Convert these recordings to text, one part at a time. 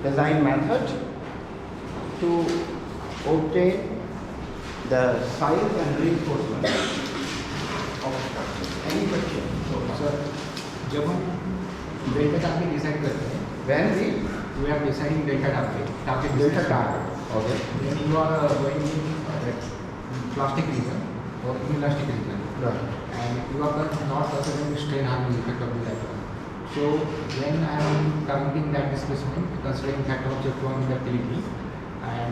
design method to obtain the size and reinforcement of structure. Any question? So, sir, जब हम delta target decide करते हैं, When we are deciding delta target. delta target. Okay. Then you are going in that plastic region or inelastic region, Right. and you are not considering strain harming effect of the diagram. So when I am targeting that displacement, considering factor of Z1 ductility, and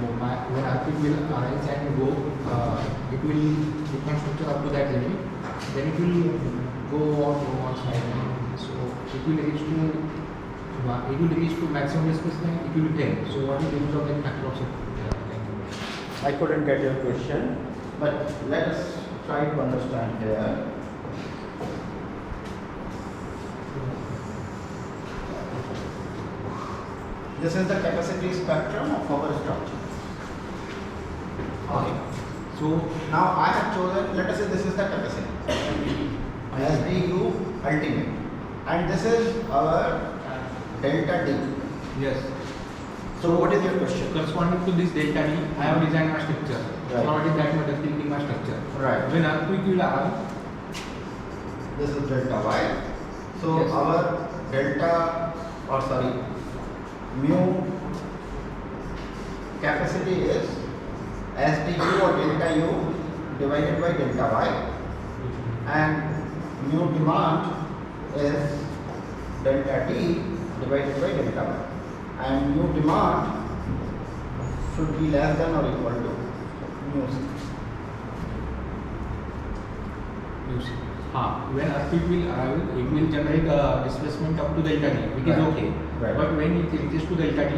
when earthquake will arise and go, it will reconstruct up to that limit, then it will go on side. So it will reach to maximum displacement. It will be 10. So what is the use of that factor of Z1? I couldn't get your question, but let us try to understand here. This is the capacity spectrum of our structure. Okay. So Now I have chosen, let us say this is the capacity, SDU ultimate, and this is our delta D. yes. So what is your question? Corresponding to this delta D, I have designed my structure. Right. What is that my ductility my structure? Right. When earthquake will arrive, This is delta Y. So Yes. our mu capacity is SDU or delta U divided by delta Y, and mu demand is delta D divided by delta Y, and mu demand should be less than or equal to mu C. you see. When earthquake will arrive, it will generate displacement up to delta D, which is Right. okay. Right. But when it reaches to delta D,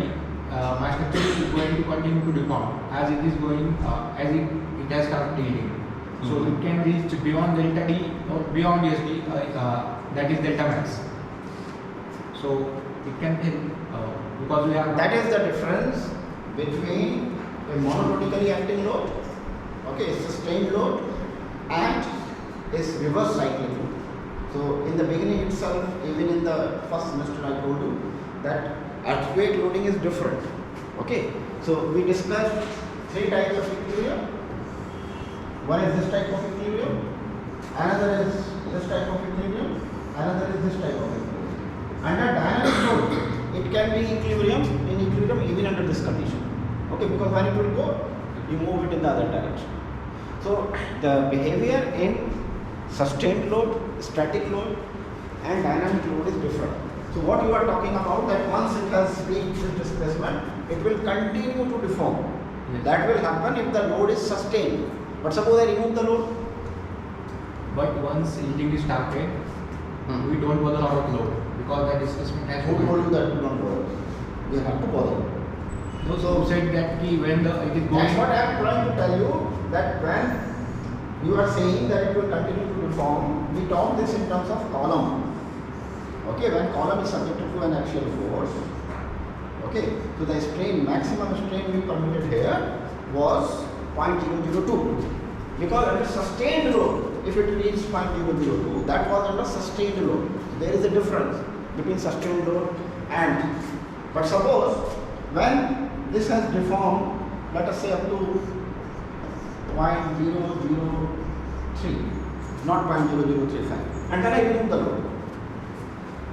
my structure is going to continue to deform as it is going, as it has started tilting. So Mhm. it can reach beyond delta D or beyond SD, that is delta max. So it can because we are That is the difference between a monotonically acting load, okay, sustained load, and is reverse cyclic load. So in the beginning itself, even in the first semester, I told you that earthquake loading is different. Okay, so we discussed three types of equilibrium. One is this type of equilibrium, another is this type of equilibrium, another is this type of equilibrium. Under dynamic load, it can be in equilibrium even under this condition. Okay, because when it will go, you move it in the other direction. So the behavior in sustained load, static load, and dynamic load is different. So what you are talking about, that once it has reached this displacement, it will continue to deform. Yes. That will happen if the load is sustained. But suppose I remove the load. But once yielding is started, we don't bother a lot of load because the displacement has Who to told you that you don't bother? You have to bother. Those who said that when it is That's going, what I am trying to tell you, that when you are saying that it will continue to deform, we talk this in terms of column. Okay, when column is subjected to an axial force, okay, so the strain, maximum strain we permitted here was 0.002, because under sustained load, if it reaches 0.002, that was under sustained load. There is a difference between sustained load and, but suppose when this has deformed, let us say up to 0.003, not 0.0035, and then I remove the load,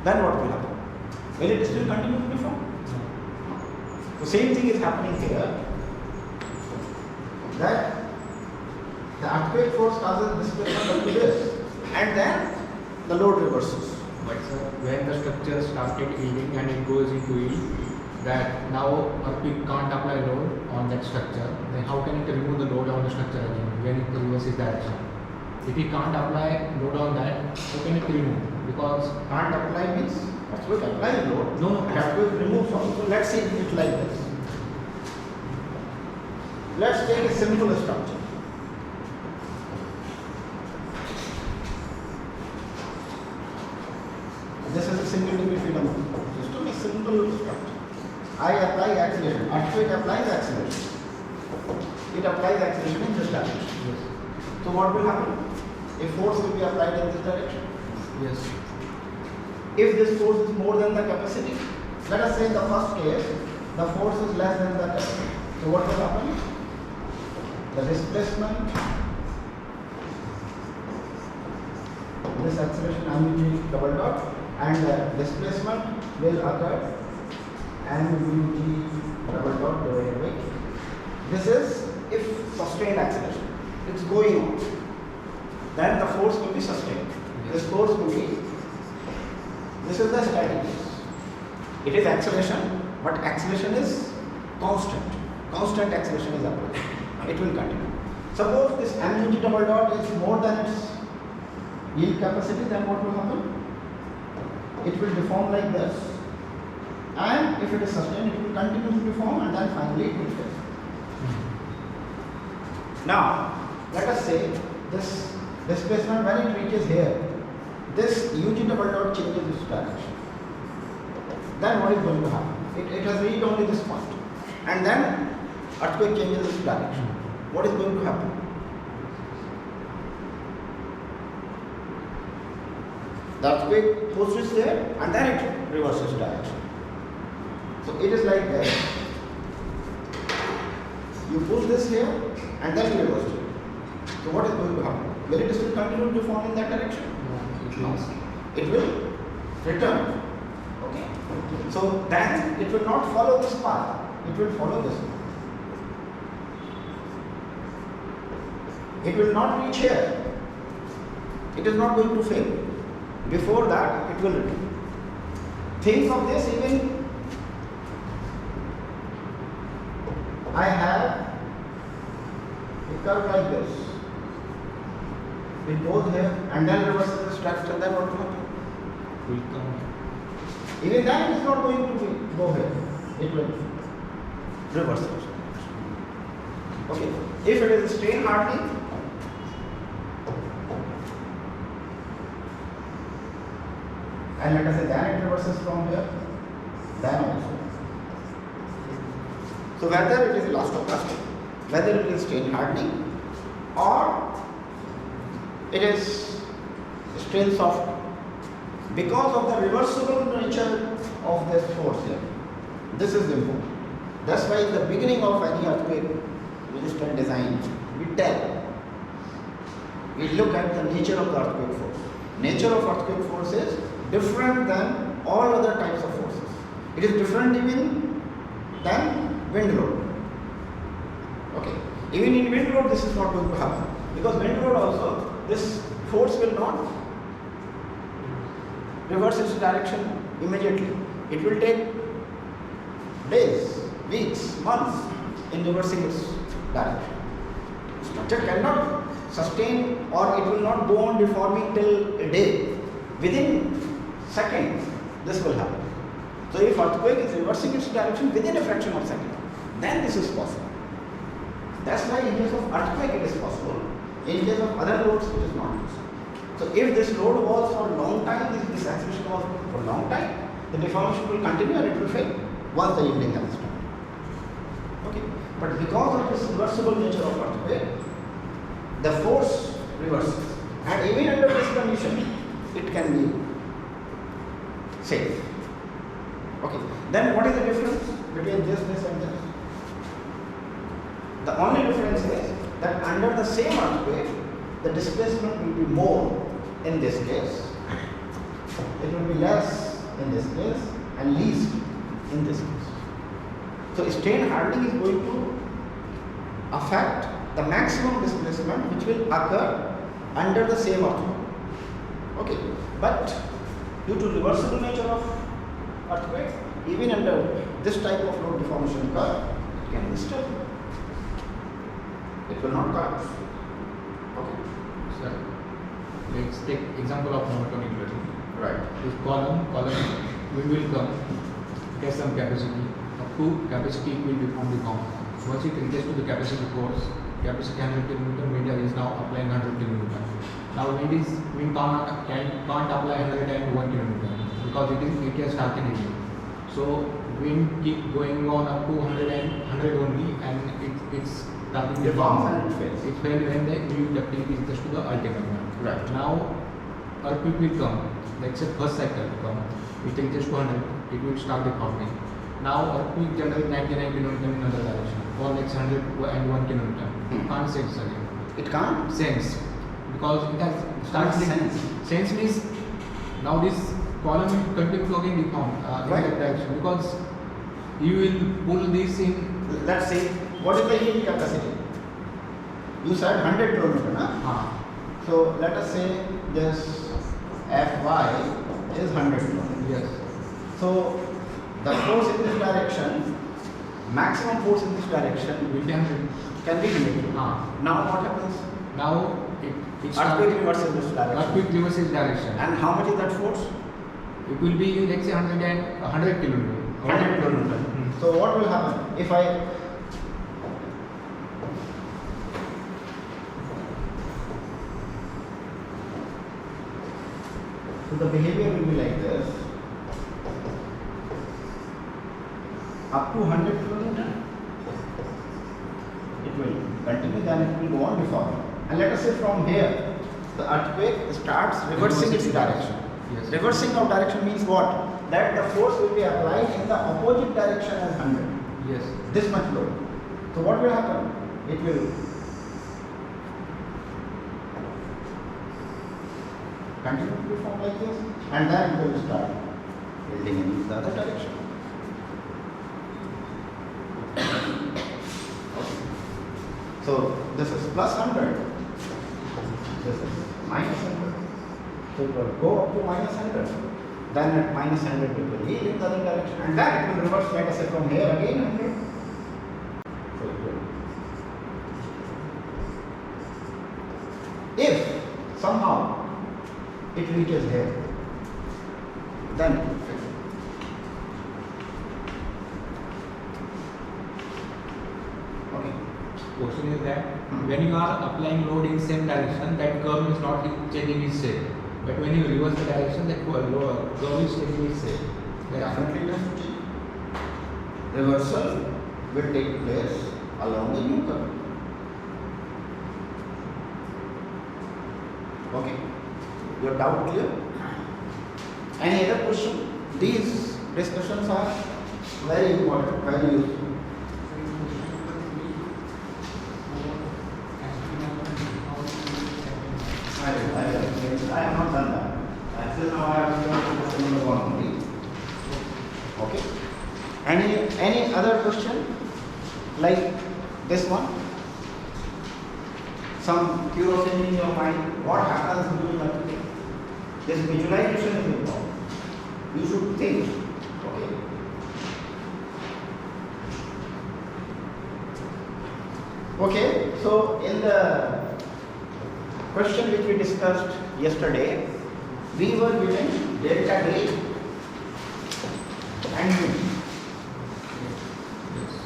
then what will happen? Will it still continue to deform? The same thing is happening here, that the earthquake force causes displacement up to this, and then the load reverses. but when the structure started yielding and it goes into yield, that now earthquake can't apply load on that structure, then how can it remove the load on the structure again when it reverses direction? If it can't apply load on that, how can it remove? Because Can't apply means earthquake applies load. No. Earthquake removes something. So let's see it like this. Let's take a simple structure. This is a single degree freedom system, a simple structure. I apply acceleration. Earthquake applies acceleration. It applies acceleration in this direction. yes, So what will happen? A force will be applied in this direction. yes, If this force is more than the capacity, let us say in the first case, the force is less than the acceleration. So what will happen? The displacement, this acceleration mg double dot, and the displacement will occur mg double dot divided by. This is if sustained acceleration. It's going on. Then the force will be sustained. This force will be. This is the static case. It is acceleration, but acceleration is constant. Constant acceleration is applied. It will continue. Suppose this mg double dot is more than its yield capacity, then what will happen? It will deform like this, and if it is sustained, it will continue to deform, and then finally it will fail. Now, let us say this displacement, when it reaches here, this UG double dot changes its direction. Then what is going to happen? It has reached only this point, and then earthquake changes its direction. What is going to happen? The earthquake pushes there, and then it reverses direction. So it is like this. You push this here, and then you reverse it. So what is going to happen? Will it still continue to form in that direction? No. It will return. Okay. So then it will not follow this path. It will follow this path. It will not reach here. It is not going to fail. Before that, it will return. Think of this even. I have a curve like this. It goes here and then reverses the structure, then what will happen? Will come. Even then it is not going to go here. It will reverse it. Okay. If it is strain hardening, and let us say then it reverses from here, then also. So whether it is elastoplastic, whether it is strain hardening, or it is strain soft, because of the reversible nature of this force here, this is important. That's why in the beginning of any earthquake resistant design, we look at the nature of the earthquake force. Nature of earthquake force is different than all other types of forces. It is different even than wind load. Okay. Even in wind load, this is not going to happen, because wind load also, this force will not reverse its direction immediately. It will take days, weeks, months in reversing its direction. Structure cannot sustain, or it will not go on deforming till a day. Within seconds, this will happen. So if earthquake is reversing its direction within a fraction of a second, then this is possible. That's why in case of earthquake it is possible. In case of other loads, it is not possible. So if this load was for a long time, this acceleration was for a long time, the deformation will continue and it will fail once the yielding has started. Okay. But because of this reversible nature of earthquake, the force reverses. And even under this condition, it can be safe. Okay. Then what is the difference between this and this? The only difference is that under the same earthquake, the displacement will be more in this case. It will be less in this case and least in this case. So strain hardening is going to affect the maximum displacement which will occur under the same earthquake. Okay. But due to reversible nature of earthquake, even under this type of load deformation curve, it can be stable. It will not collapse. Okay. Sir, let's take example of monotonic loading. Right. This column we will come, it has some capacity. Up to capacity it will deform. Once it reaches to the capacity force, capacity 100 kN, wind is now applying 100 kN. Now wind can't apply 101 kN because it has started again. So wind keep going on up to 100 only, and it's starting to Deforms and it fails. It fails when the new ductility is just to the ultimate one. Right. Now earthquake will come, let's say first cycle will come, it reaches to 100, it will start deforming. Now earthquake generates 99 kilonewton in other direction, or next 101 kilonewton. It can't sense again. It can't Sense, because it has started sense. Sense means now this column will continue to again deform in Right. that direction, because you will pull this in. Let's say, what is the yield capacity? You said 100 kilometer, na? So let us say this Fy is 100 kilometer. Yes. So the force in this direction, maximum force in this direction Will be 100. can be 100. Ah. Now what happens? Now it starts. Earthquake reverses this direction. Earthquake reverses direction. And how much is that force? It will be, let's say, 100 kilonewton. 100 kilonewton. Hmm. So what will happen if I so the behavior will be like this, up to 100 kilonewton it will continue, then it will go on deforming. And let us say from here the earthquake starts reversing its direction. Yes. Reversing of direction means what? That the force will be applied in the opposite direction as 100. Yes. This much load. So what will happen? It will continue to deform like this, and then it will start building in the other direction. Okay. So this is plus 100. This is minus 100. So it will go up to minus 100. Then at minus 100 it will yield in the other direction, and then it will reverse, let us say from here again 100. So it will. If somehow it reaches here, then it will fail. Okay. Question is that when you are applying load in same direction, that curve is not changing its shape. But when you reverse the direction, that curve is changing its shape. Definitely it has to change. Reversal will take place along the new curve. Okay. Your doubt clear? Any other question? These discussions are very important, very useful. I have not done that. Actually, now I have done question number 1 only. Okay. Any other question? Like this one? Some curiosity in your mind? What happens during earthquake? This visualization is important. You should think. Okay. Okay. So in the question which we discussed yesterday, we were given delta D and mu.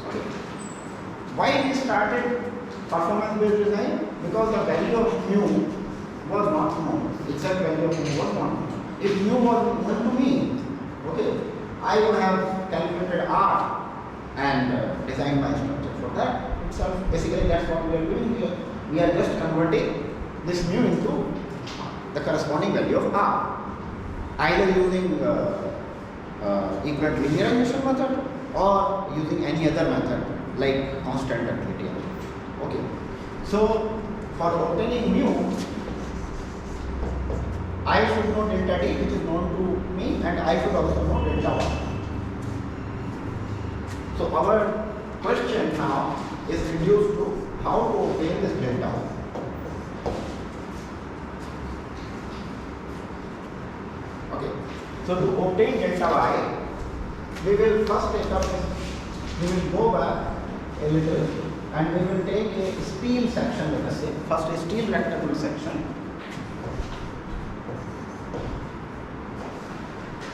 Okay. Why we started performance based design? Because the value of mu was not known. Exact value of mu was not known. If mu was known to me, okay, I would have calculated R and designed my structure for that itself. Basically, that's what we are doing here. We are just converting this mu into the corresponding value of R, either using equivalent linearization method or using any other method like constant ductility. Okay. So for obtaining mu, I should know delta D, which is known to me, and I should also know delta Y. So our question now is reduced to how to obtain this delta Y. Okay. So to obtain delta Y, we will first take up we will go back a little and we will take a steel section, let us say, first a steel rectangular section.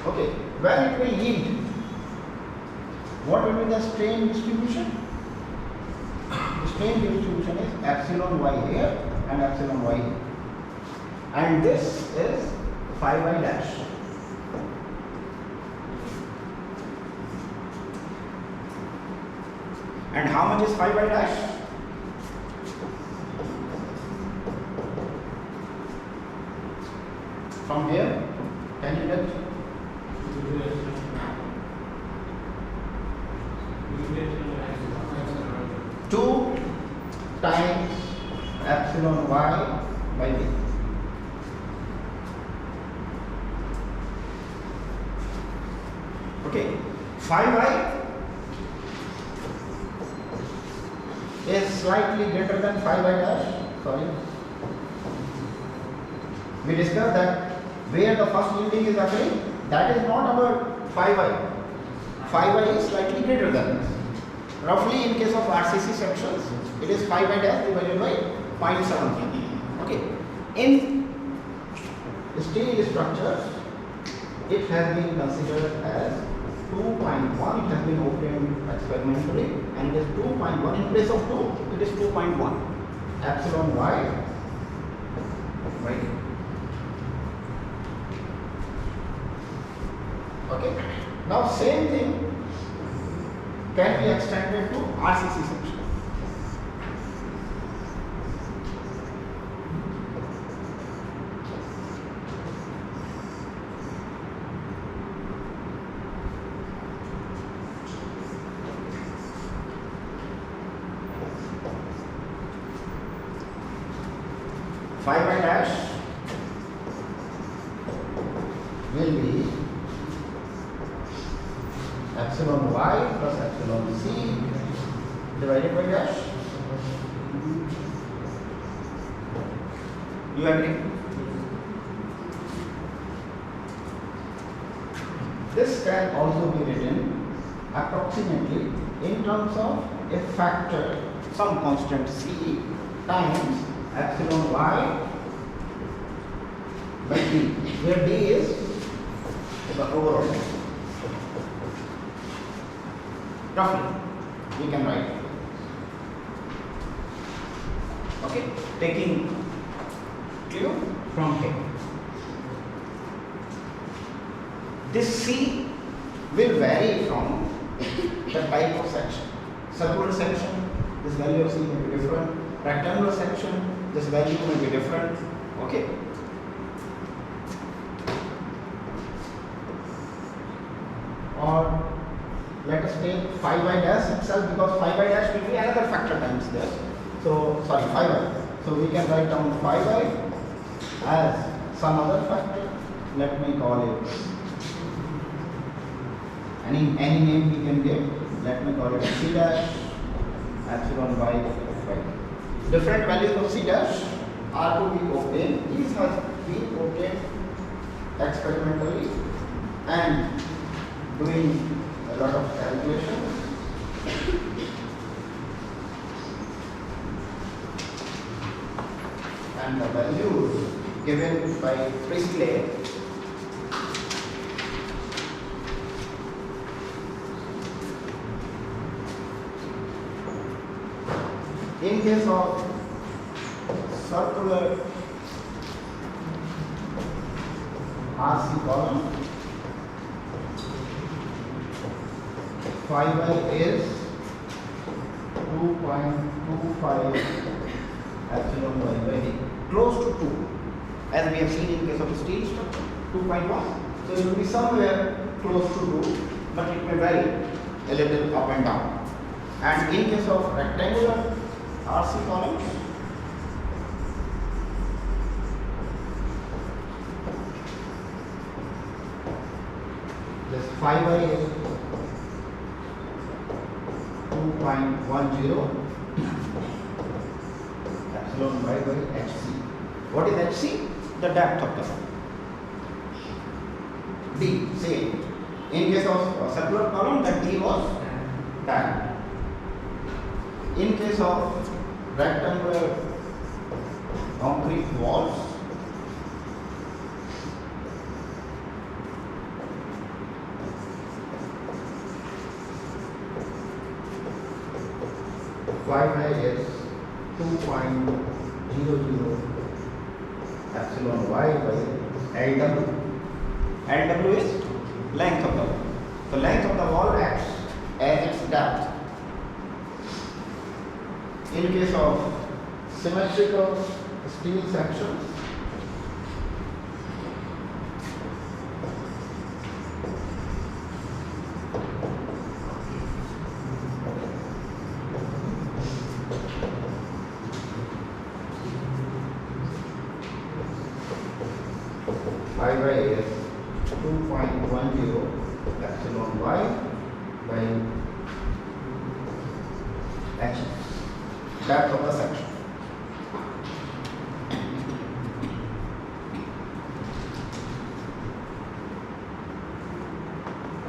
Okay, where it will yield, what will be the strain distribution? The strain distribution is epsilon y here and epsilon y here. And this is phi y dash. And how much is phi y dash? From here, can you get? 2 times epsilon y by b. Okay, 5y is slightly greater than 5y dash. Sorry. We discussed that where the first yielding is occurring, that is not our 5y. 5y is slightly greater than this. Roughly in case of RCC sections, it is 5y dash divided by 0.7. Okay. In steel structures, it has been considered as 2.1. It has been obtained experimentally, and it is 2.1. In place of 2, it is 2.1 epsilon y by d. Okay. Now same thing can be extended to RCC section. Five y dash will be epsilon y plus epsilon c divided by dash. You agree? This can also be written approximately in terms of a factor, some constant c times epsilon y by d, where d is the overall. Roughly, we can write. Okay, taking cue from here. This C will vary from the type of section. Circular section, this value of C may be different. Rectangular section, this value may be different. Okay. Or let us take 5y dash itself, because 5y dash will be another factor times this. So sorry, 5y. So we can write down 5y as some other factor. Let me call it any name we can give. Let me call it c dash epsilon y by. Different values of c dash are to be obtained. These have been obtained experimentally and doing a lot of calculations. And the values given by Priestley in case of circular RC column, 5y is 2.25 epsilon y by d, close to 2, as we have seen in case of steel structure, 2.1. So it will be somewhere close to 2, but it may vary a little up and down. And in case of rectangular RC columns, this 5y is 2.10 epsilon y by hc. What is hc? The depth of the column. D, same. In case of circular column, the d was diameter. In case of rectangular concrete walls, y is 2.00 epsilon y by LW. LW is length of the wall. The length of the wall acts as its depth. In case of symmetrical steel sections, is 2.10 epsilon y by h, depth of the section.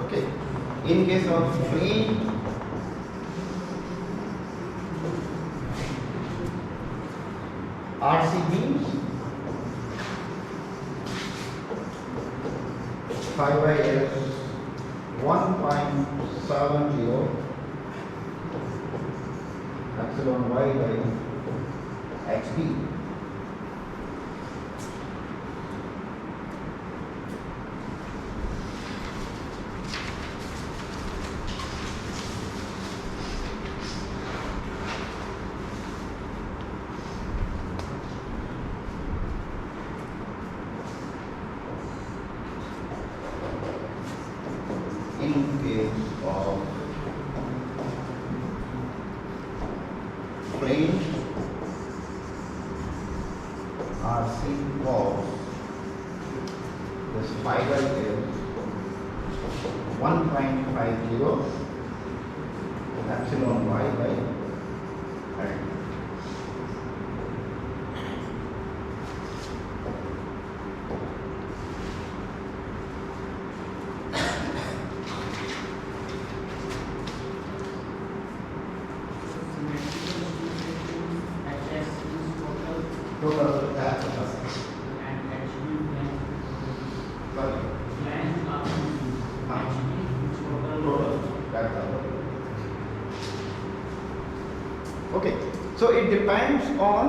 Okay. In case of plain RC beams, 5y is 1.70 epsilon y by xb. In case of plane RC walls, this 5y is 1.50 epsilon y by L. Total depth of the section. Sorry. Total depth of the. Okay. So it depends on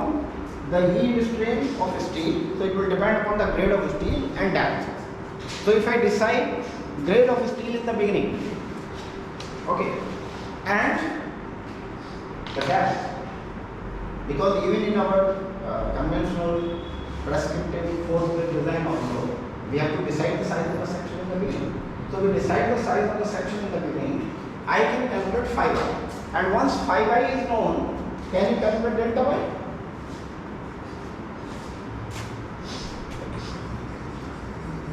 the yield strength of steel. So it will depend upon the grade of steel and depth. So if I decide grade of steel in the beginning, okay, and the depth, because even in our conventional prescriptive force design also, we have to decide the size of the section in the beginning. So we decide the size of the section in the beginning. I can calculate 5y, and once 5y is known, can you calculate delta y?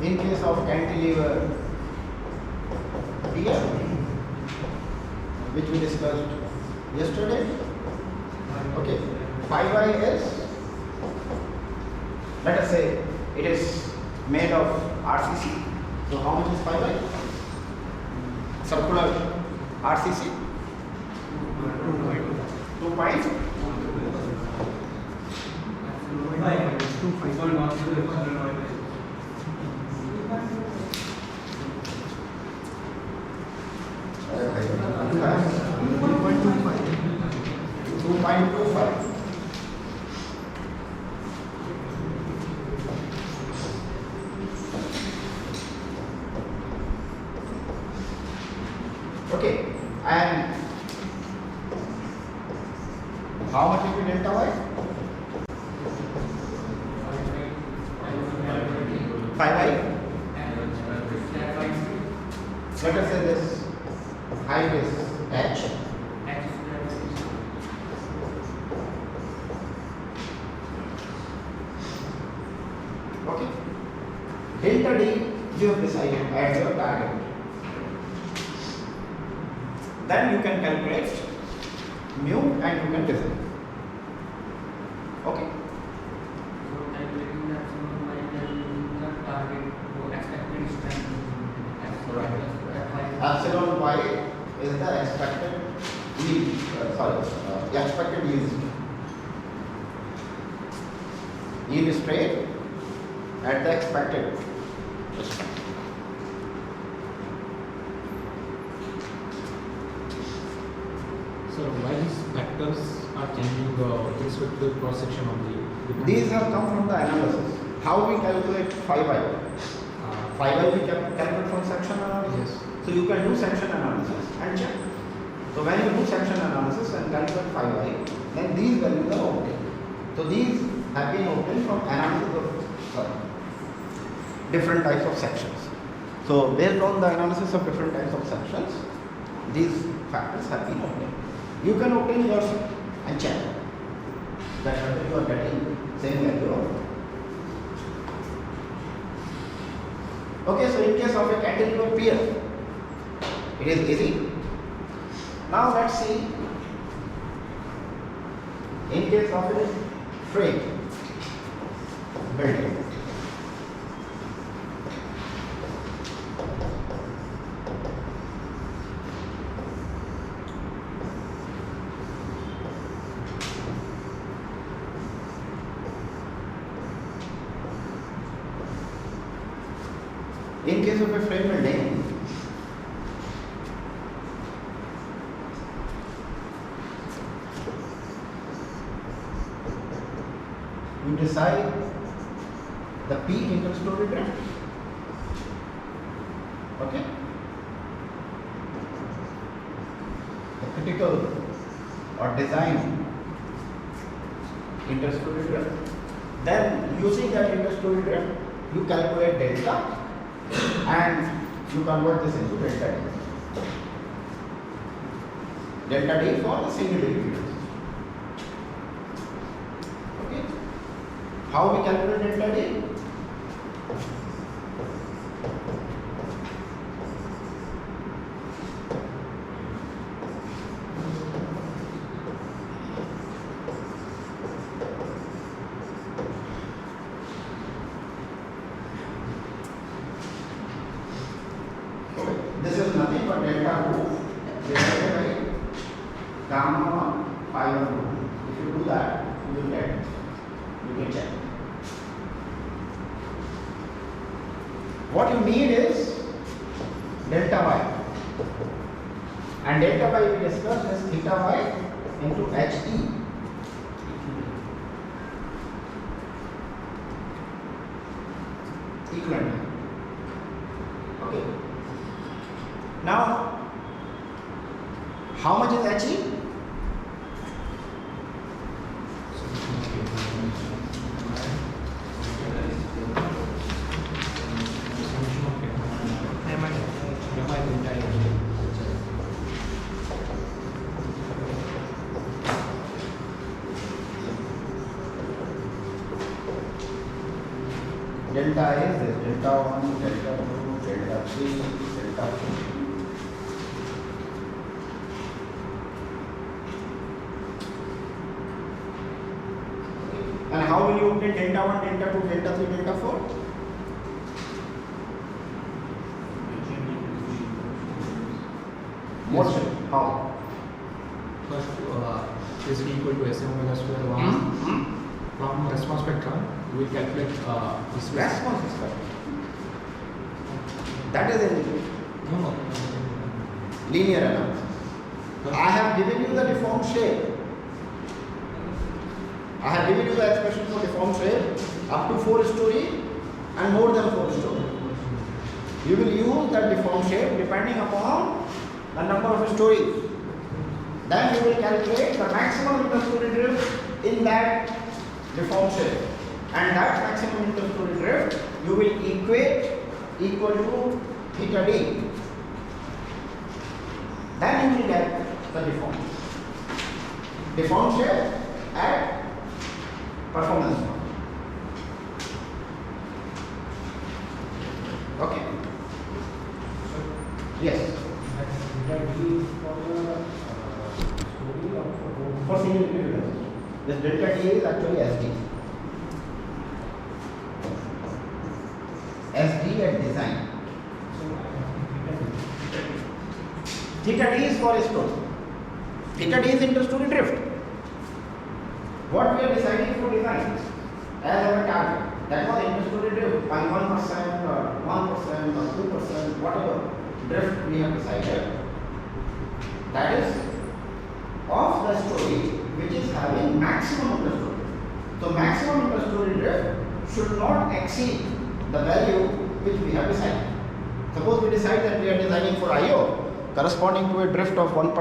In case of cantilever pier, which we discussed yesterday, okay, 5y is, let us say it is made of RCC. So how much is 5y? Circular RCC? 2 points. Okay, and how much will be delta y? 5y. Let us say this height is h. Okay. Delta d you have decided as your target. Then you can calculate mu and you can decide. Okay. Epsilon y is the expected yield. Expected yield. Yield straight at the expected. So why these factors are changing with respect to the cross section of the These have come from the analysis. How we calculate 5y? 5y we calculate from section analysis. Yes. So you can do section analysis and check. So when you do section analysis and calculate 5y, then these values are obtained. So these have been obtained from analysis of different types of sections. So based on the analysis of different types of sections, these factors have been obtained. You can obtain yourself and check that whether you are getting same value or not. Okay, so in case of a cantilever pier, it is easy. Now let's see in case of a frame building. In case of a frame building, you decide the peak interstory drift. Okay? The critical or design interstory drift. Then using that interstory drift, you calculate delta and you convert this into delta D. Delta D for the single degree. Okay. How we calculate delta D? This is nothing but delta rho divided by gamma phi 1 rho. If you do that, you will check. What you need is delta y, and delta y we discussed as theta y into He. Equivalent. Okay. Now, how much is He? Delta is this, delta 1, delta 2, delta 3, delta 4. And how will you obtain delta 1, delta 2, delta 3, delta 4? What should? How? First, is equal to Sm omega square 1. From response spectrum, we will calculate this Response spectrum. That is a No. linear analysis. I have given you the deformed shape. I have given you the expression for deformed shape up to 4 story and more than 4 story. You will use that deformed shape depending upon the number of stories. Then you will calculate the maximum interstory drift in that deformed shape, and that maximum interstory drift you will equate equal to theta d. Then you will get the deformed shape at performance point. Okay. Yes. For single equivalence. This delta T is actually SD. SD at design. Theta D is for story. Theta D is interstory drift. What we are deciding for design as our target, that was interstory drift by 1% or 1% or 2%, whatever drift we have decided. That is of the story which is having maximum interstory. So maximum interstory drift should not exceed the value which we have decided. Suppose we decide that we are designing for IO corresponding to a drift of 1%.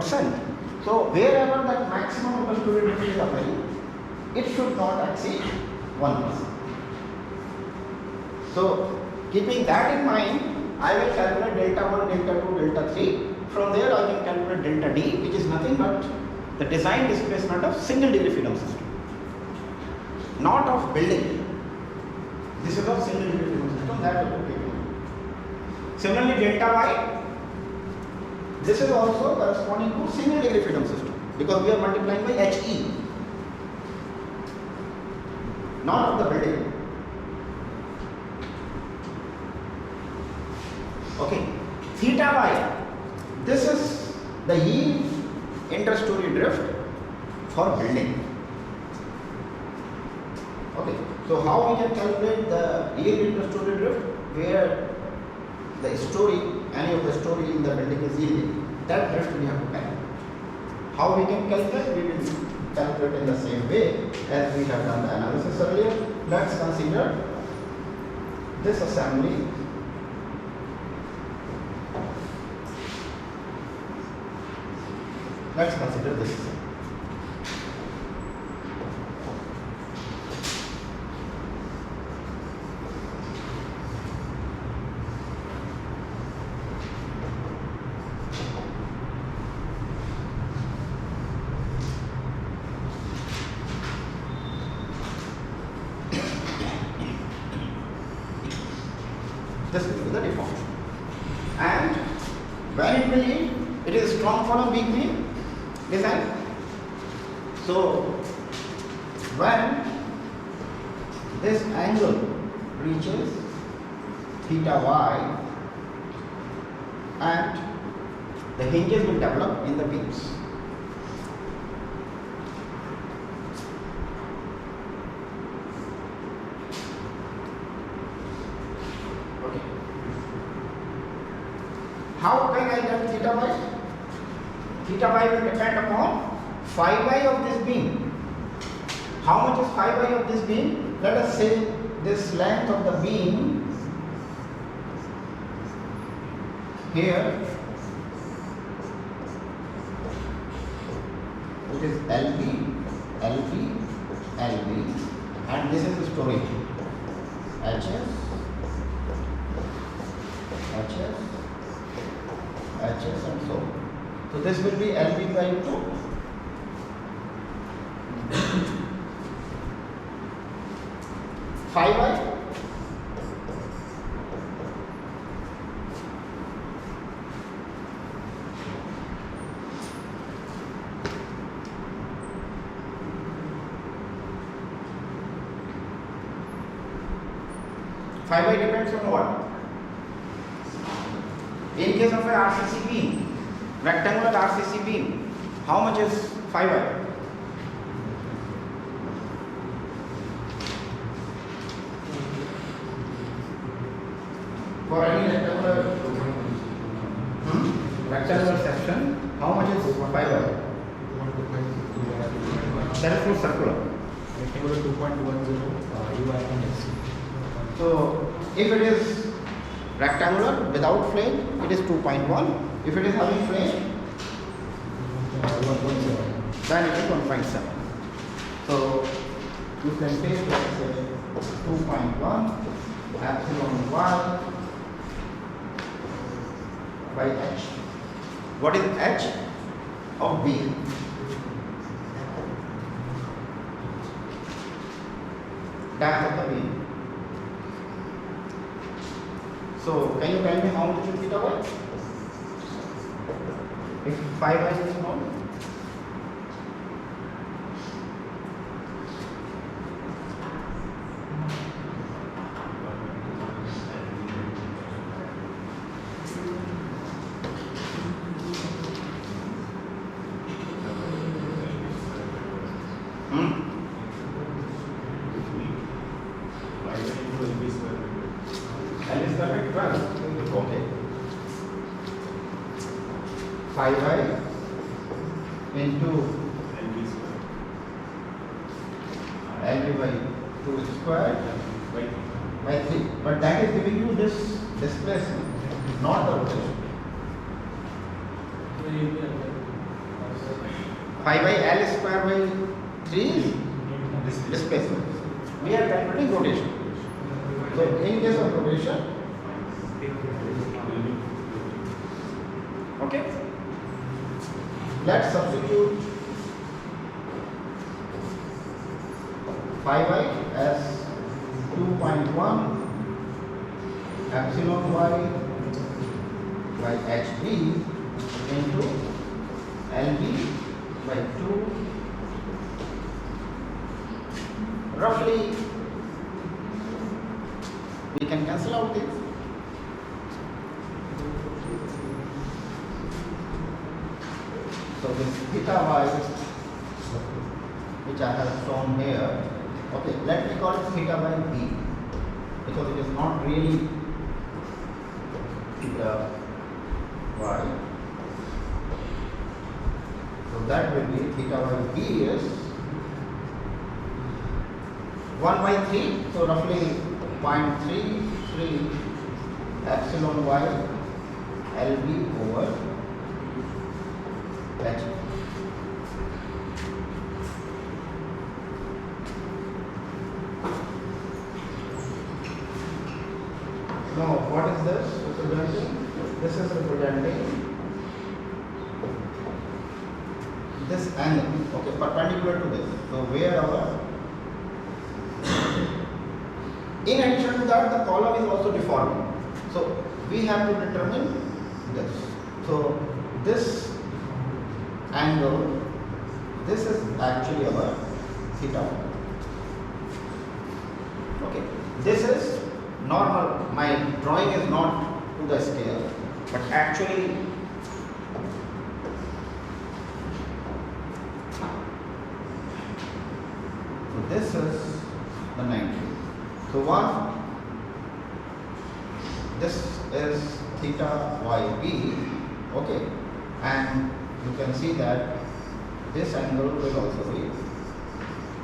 So wherever that maximum interstory drift is occurring, it should not exceed 1%. So keeping that in mind, I will calculate delta 1, delta 2, delta 3. From there I can calculate delta D, which is nothing but the design displacement of single degree freedom system, not of building. This is of single degree freedom system that will be given. Similarly, delta y, this is also corresponding to single degree freedom system because we are multiplying by HE, not of the building. Okay, theta y, this is the yield interstory drift for building. Okay, so how we can calculate the yield interstory drift where the story, any of the story in the building is yielding, that drift we have to calculate. How we can calculate? We will calculate in the same way as we have done the analysis earlier. Let's consider this assembly. Let's consider this. This will be the deformation. And when it will yield, it is strong column, weak beam design. So when this angle reaches theta y and the hinges will develop in the beams. Okay. How can I get theta y? Theta y will depend upon phi y of this beam. How much is phi y of this beam? Let us say this length of the beam here, it is LB, LB, LB, and this is the story HS, HS, HS, and so on. So this will be LB by 2. Phi y, phi y depends on what? In case of a RCC beam, rectangular RCC beam, how much is phi y? For any rectangular section, how much is phi y? That is for circular. Rectangular 2.10 UI and SC. So if it is rectangular without flame, it is 2.1. If it is having flame, 1.7. then it is 1.7. So you can take, let's say, 2.1 epsilon y by h. What is h of b? Depth of the beam. So can you tell me how much is theta y? If phi y is known, L is the big 12. Okay. Phi y into LB by 2 square by 3. But that is giving you this displacement, not the rotation. Phi by L square by 3 is displacement. We are calculating rotation. So in case of rotation, okay, let's substitute phi y as 2.1 epsilon y by HB into LB by 2. Roughly, we can cancel out this. So this theta y, which I have shown here, okay, let me call it theta by b, because it is not really theta y. So that will be theta by b is 1 by 3, so roughly 0.33 epsilon y LB over H. Now, what is this representing? This is representing this angle, okay, perpendicular to this. So, where our, in addition to that, the column is also deforming. So, we have to determine this. So, this angle, this is actually our theta. Okay, this is normal. My drawing is not to the scale, but actually so this is the 90. So one, this is theta yb, okay, and you can see that this angle will also be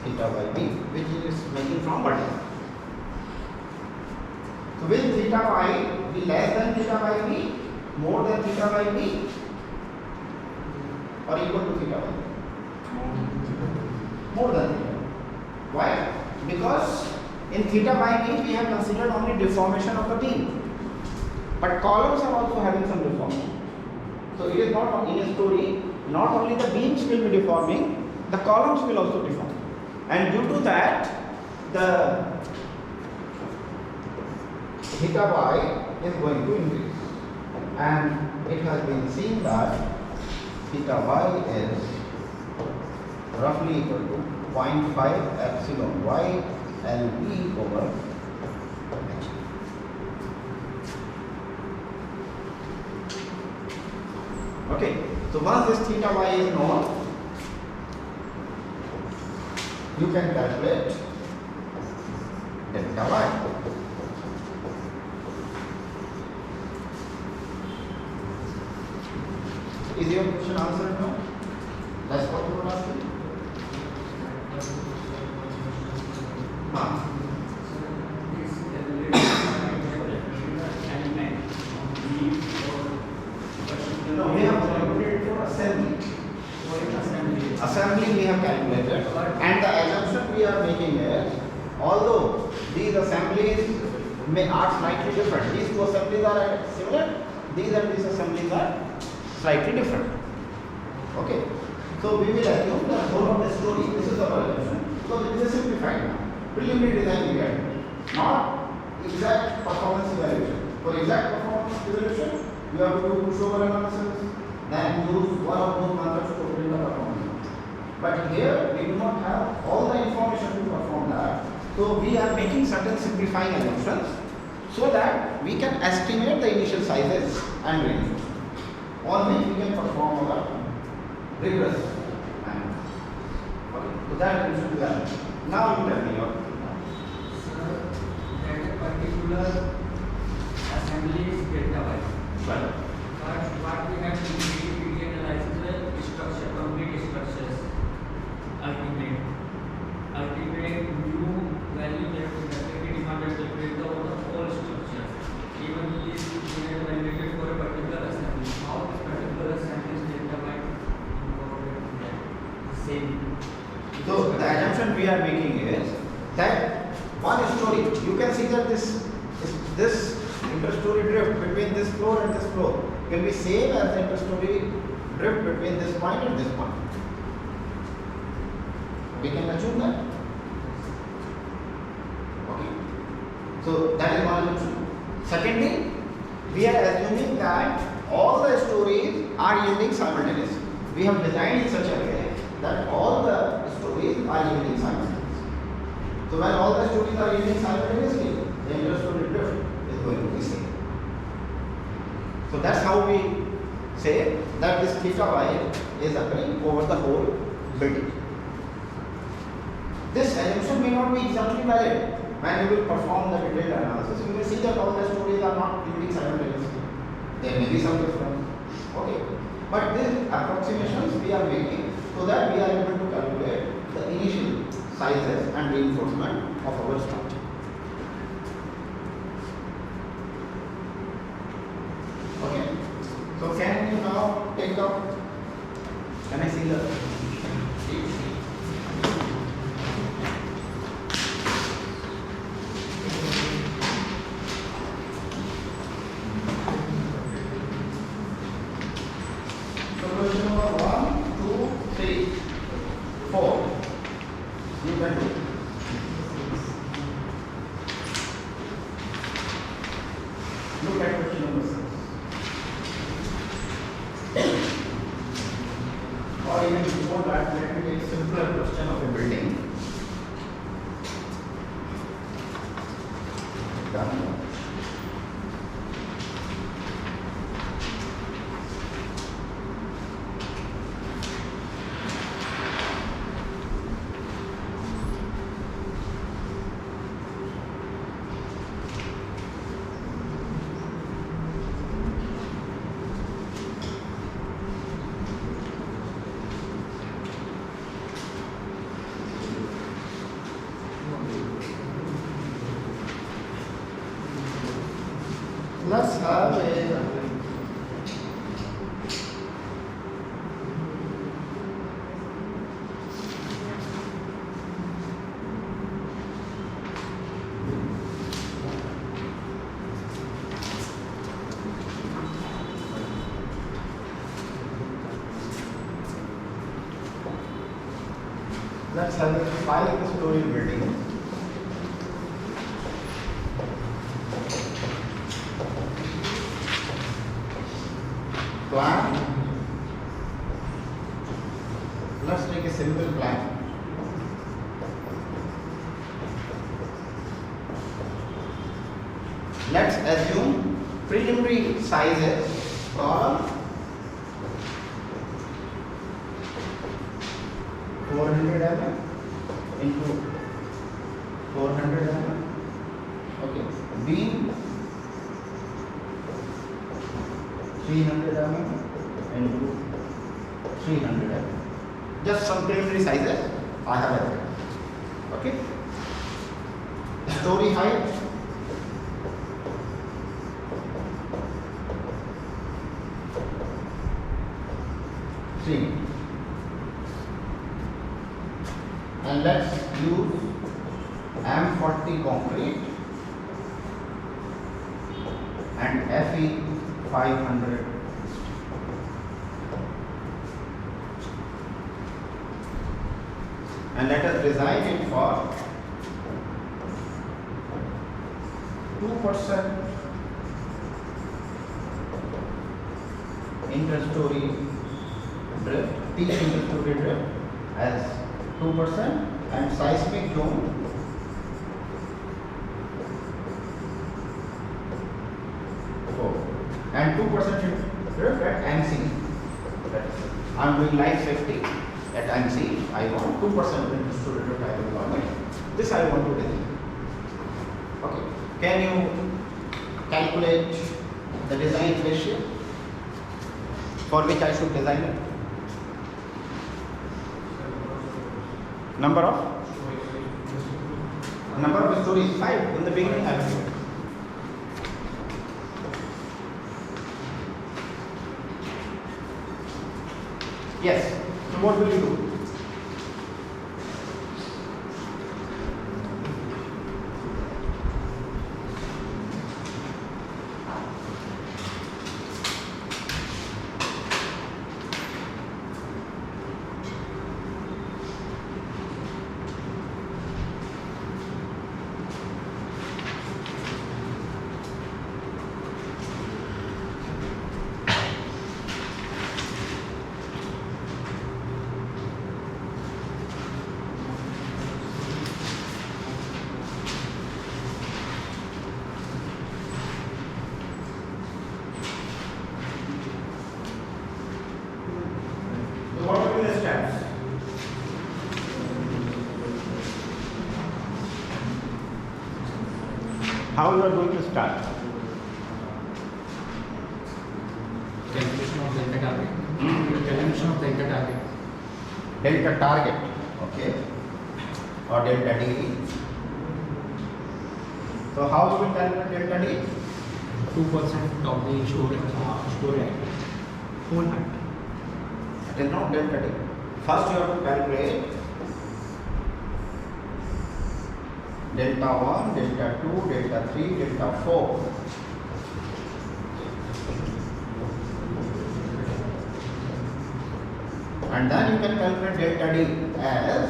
theta by b, which is making from vertical. So will theta y be less than theta by b, more than theta by b, or equal to theta by b? More than theta. Why? Because in theta by b we have considered only deformation of the beam, but columns are also having some deformation. So it is not in a story, not only the beams will be deforming, the columns will also deform. And due to that, the theta y is going to increase. And it has been seen that theta y is roughly equal to 0.5 epsilon y LB over h. Okay, so once this theta y is known, you can calculate delta y. Is your question answered now? That's what you were asking? No, we have calculated for assembly. Assembly we have calculated, and the assumption we are making is, although these assemblies are slightly different, these two assemblies are similar, these and these assemblies are slightly different. Okay, so we will assume the whole of the story. This is our assumption. So it is simplified now. Preliminary design we get, not exact performance evaluation. For exact performance evaluation, you have to do pushover analysis, then use one of those methods to build the performance. But here we do not have all the information to perform that. So we are making certain simplifying assumptions so that we can estimate the initial sizes and ranges on which we can perform our rigorous analysis. Okay, so that we should learn. Now you tell me your. Sir, that a particular assembly is delta y. Right. But what we have to do is we analyze the structure, complete structures, ultimate new value that definitely demanded the breakdown of the whole structure. Even this we have evaluated for a particular assembly. How this particular assembly is delta y incorporated in that? Same. So the assumption we are making is that one story, you can see that this interstory drift between this floor and this floor will be same as the interstory drift between this point and this point. We can assume that. Okay. So that is one assumption. Secondly, we are assuming that all the stories are yielding simultaneously. We have designed in such a way that all the stories are yielding simultaneously. So when all the stories are yielding simultaneously, the interstory drift is going to be same. So that's how we say that this theta y is occurring over the whole building. This assumption may not be exactly valid when you will perform the detailed analysis. You will see that all the stories are not yielding simultaneously. There may be some difference. Okay. But these approximations we are making so that we are able to calculate the initial sizes and reinforcement of our structure. Okay. So can you now take up? Can I see the? So question number 1, 2, 3, 4. You can do. Look at question number 6. Or even before that, let me take a simpler question of a building. Done. Let's have a let's have a 5-story building. Plan. Let's take a simple plan. Let's assume preliminary sizes are 400 mm into 400 mm. Okay. Beam 300 mm into 300 mm. Just some preliminary sizes I have added. Okay. Story height 3. And let's use M40 concrete and FE 500. And let us design it for 2% interstory drift, T interstory drift as 2% and seismic zone and 2% drift at MC. I am doing life safety at MC. I want 2% interstory drift I will want it. This I want to design. Okay. Can you calculate the design ratio for which I should design it? Number of stories 5 in the beginning. I will. Yes. So what will you do? How you are going to start? Calculation of delta target. Calculation of delta target. Delta target, okay, or delta D. So how you will calculate delta D? 2% of the story height. Whole height. It is not delta D. First you have to calculate delta 1, delta 2, delta 3, delta 4. And then you can calculate delta D as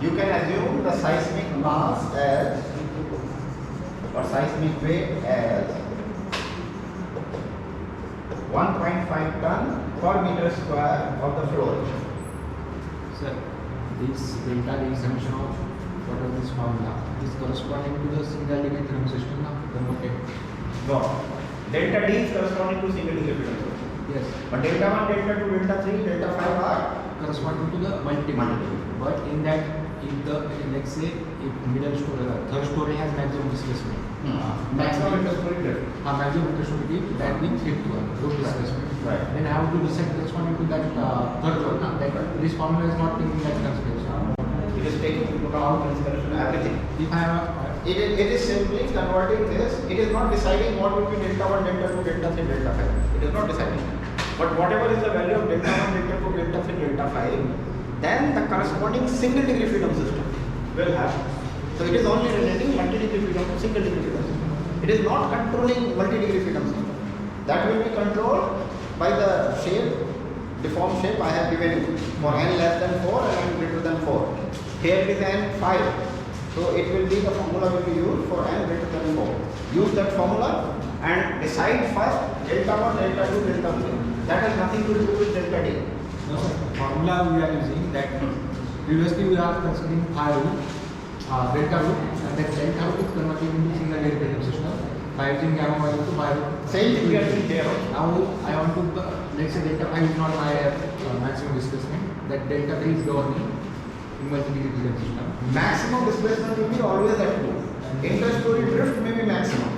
you can assume the seismic mass as or seismic weight as 1.5 ton per meter square of the floor. Sir, this delta D is summation of what is this formula? It is corresponding to the single degree freedom system now converted. Got delta D is corresponding to single degree freedom system. Yes. But delta 1, delta 2, delta 3, delta 5 are Corresponding to the multi. But in that, let's say, if middle story, third story has maximum displacement. maximum interstory drift. Maximum interstory drift, that means fifth one, road displacement. Right. Then I have to decide corresponding to that third one. That this formula is not taking that consideration. It is taking into account consideration everything. If I have It is simply converting this. It is not deciding what will be delta 1, delta 2, delta 3, delta 5. It is not deciding. But whatever is the value of delta 1, delta 2, delta 3, delta 5, then the corresponding single degree freedom system will have. So it is only relating multi-degree freedom to single degree freedom system. It is not controlling multi-degree freedom system. That will be controlled by the shape, deformed shape I have given you for n less than 4 and n greater than 4. Here it is n 5. So it will be, the formula will be used for n greater than 4. Use that formula and decide first delta 1, delta 2, delta 3. That has nothing to do with delta D. no sir, formula we are using that previously we are considering phi root, delta root, and then delta root is converted into single degree freedom system by using gamma value to phi root. Same thing we are doing here. Now I want to let's say delta phi is not my maximum displacement. That delta 3 is governing in multi-degree freedom system. Maximum displacement will be always at 2. Interstory drift may be maximum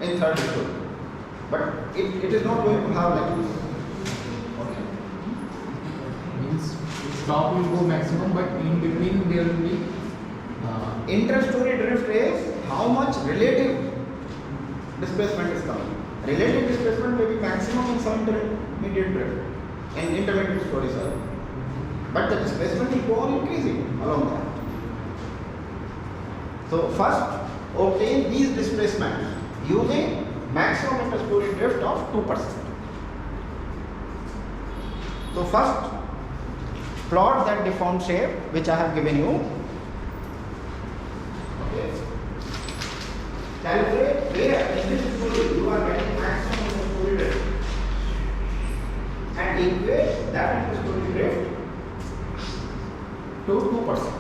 in third story. But it is not going to have like this. Okay. Means top will go maximum, but in between there will be Interstory drift is how much relative displacement is coming. Relative displacement may be maximum in some intermediate drift, in intermediate story circle. But the displacement will go on increasing along that. So first obtain these displacements using maximum interstory drift of 2%. So first plot that deformed shape which I have given you. Okay. Calculate where in this story you are getting maximum interstory drift and equate that interstory drift to 2%.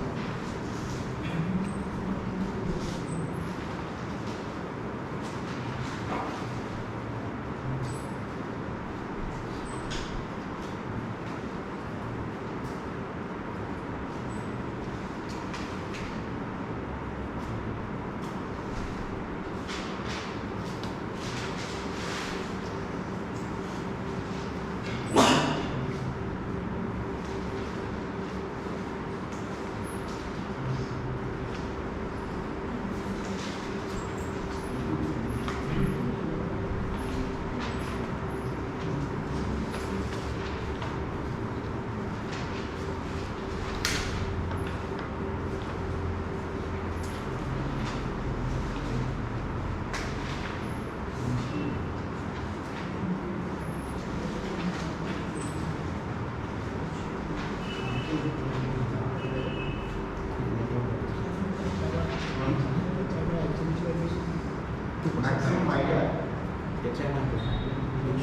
Maximum idea.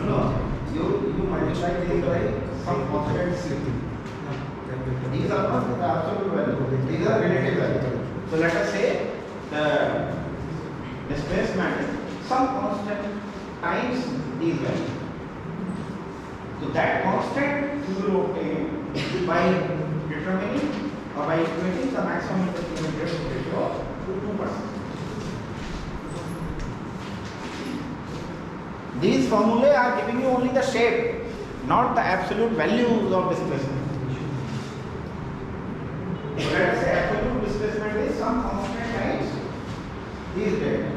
No, you multiply these by some constant C. These are not the absolute value. These are relative value. So let us say the displacement is some constant times these values. So that constant you will obtain by determining or by equating the maximum interest ratio to 2%. These formulae are giving you only the shape, not the absolute values of displacement. So let us say absolute displacement is some constant times these delta.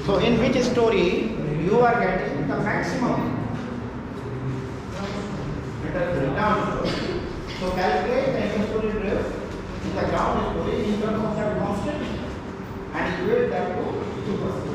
So in which story you are getting the maximum ground. So calculate the initial drift in the ground story in terms of that constant and equate that to 2%.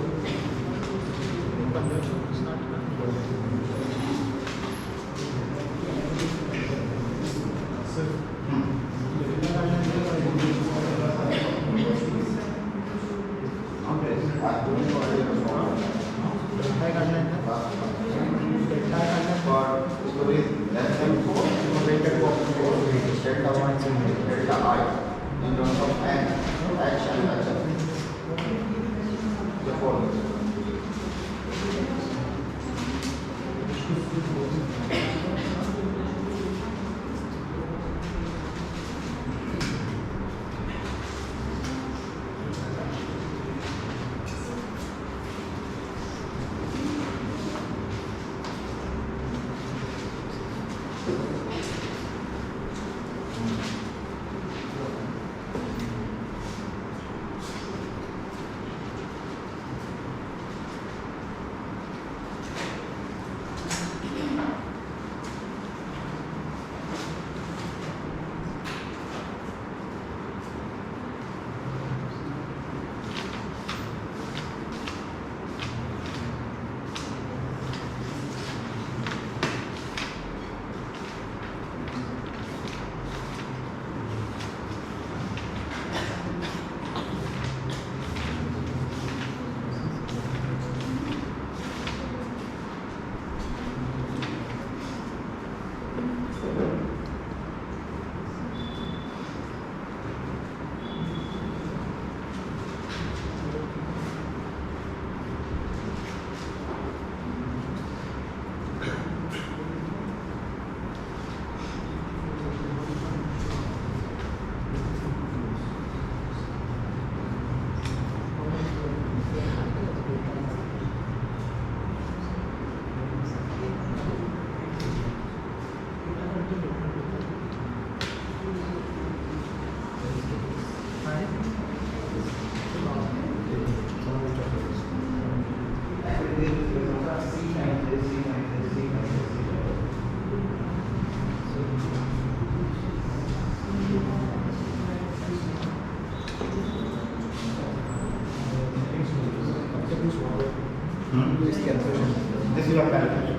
This is your calculation.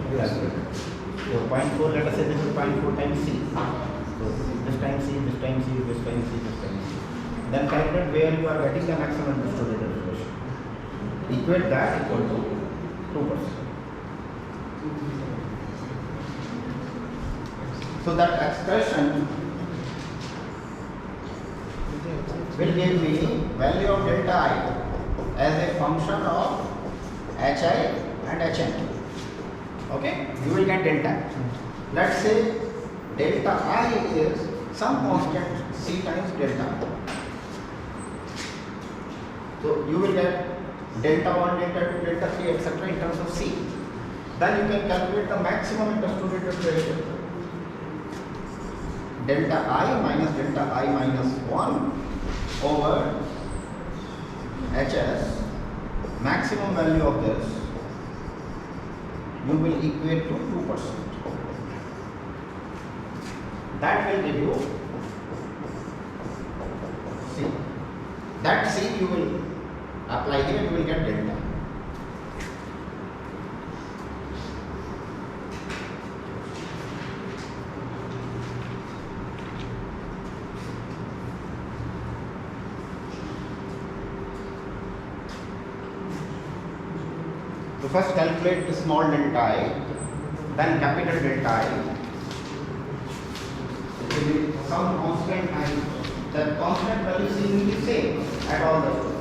So 0.4, let us say this is 0.4 times C. So this time C, this time C, this time C, this time C. Then calculate where you are getting the maximum distributed relation. Equate that equal to 2%. So that expression will give me value of delta I as a function of Hi and Hn. Okay, you will get delta. Let's say delta I is some constant C times delta. So you will get delta 1, delta 2, delta 3, etc. in terms of C. Then you can calculate the maximum interstorated ratio. Delta I minus 1 over Hs, maximum value of this you will equate to 2%. That will give you C. That C you will apply here, you will get delta. So first calculate the small delta I, then capital delta I. will be some constant and that constant value C will be same at all the floors.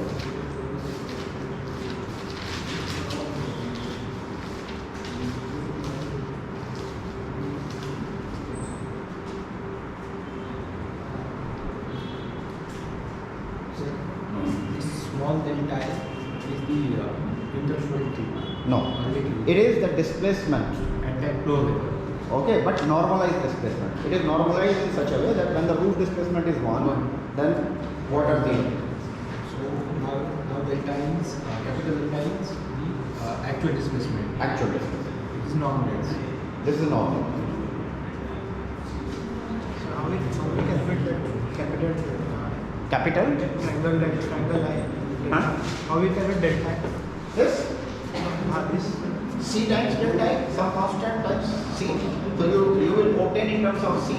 This small delta is the interflow thing. No, it is the displacement. At that floor level. Okay, but normalized displacement. It is normalized in such a way that when the roof displacement is 1, then water gain. So now delta is capital delta is the actual displacement. Actual displacement. It is normalized. This is normal. So how we calculate that capital Capital? triangle line? Huh? How we calculate delta? This This C times delta I, some constant times C. So you will obtain in terms of C.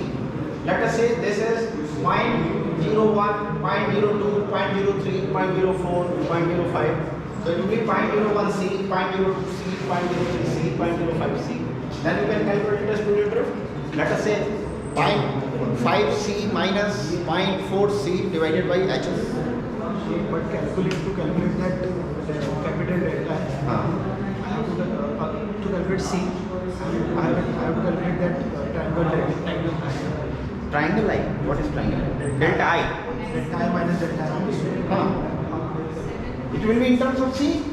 Let us say this is 0.01, 0.02, 0.03, 0.04, 0.05. So it will be 0.01 C, 0.02 C, 0.03 C, 0.05 C. Then you can calculate it as studio drift. Let us say 0.5 C minus 0.4 C divided by HS. but calculate that capital delta. I have to calculate C. I have to calculate that triangle line. Triangle I. What is triangle I? Delta I. Delta I minus delta I. It will be in terms of C.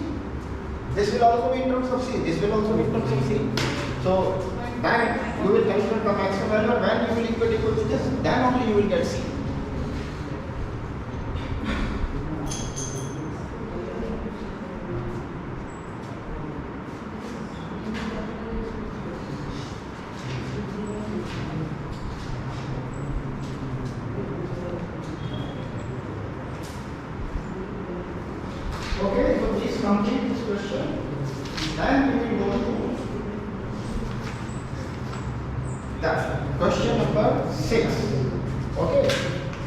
This will also be in terms of C. This will also be in terms of C. So then you will calculate the maximum value. When you will equal to this, then only you will get C. Okay, so please complete this question. Then we will go to the question number 6. Okay.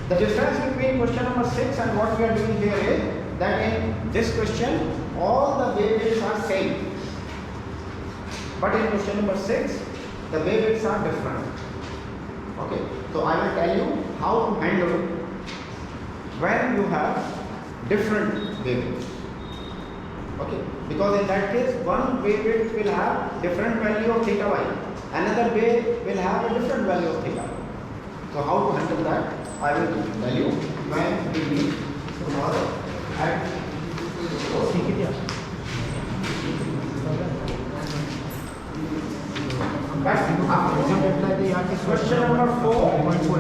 The difference between question number 6 and what we are doing here is that in this question all the wavelengths are same. But in question number 6 the wavelengths are different. Okay. So I will tell you how to handle when you have different wavelengths. Okay, because in that case one wavelength will have different value of theta y, another wave will have a different value of theta. So how to handle that, I will tell you when we meet tomorrow at question number 4.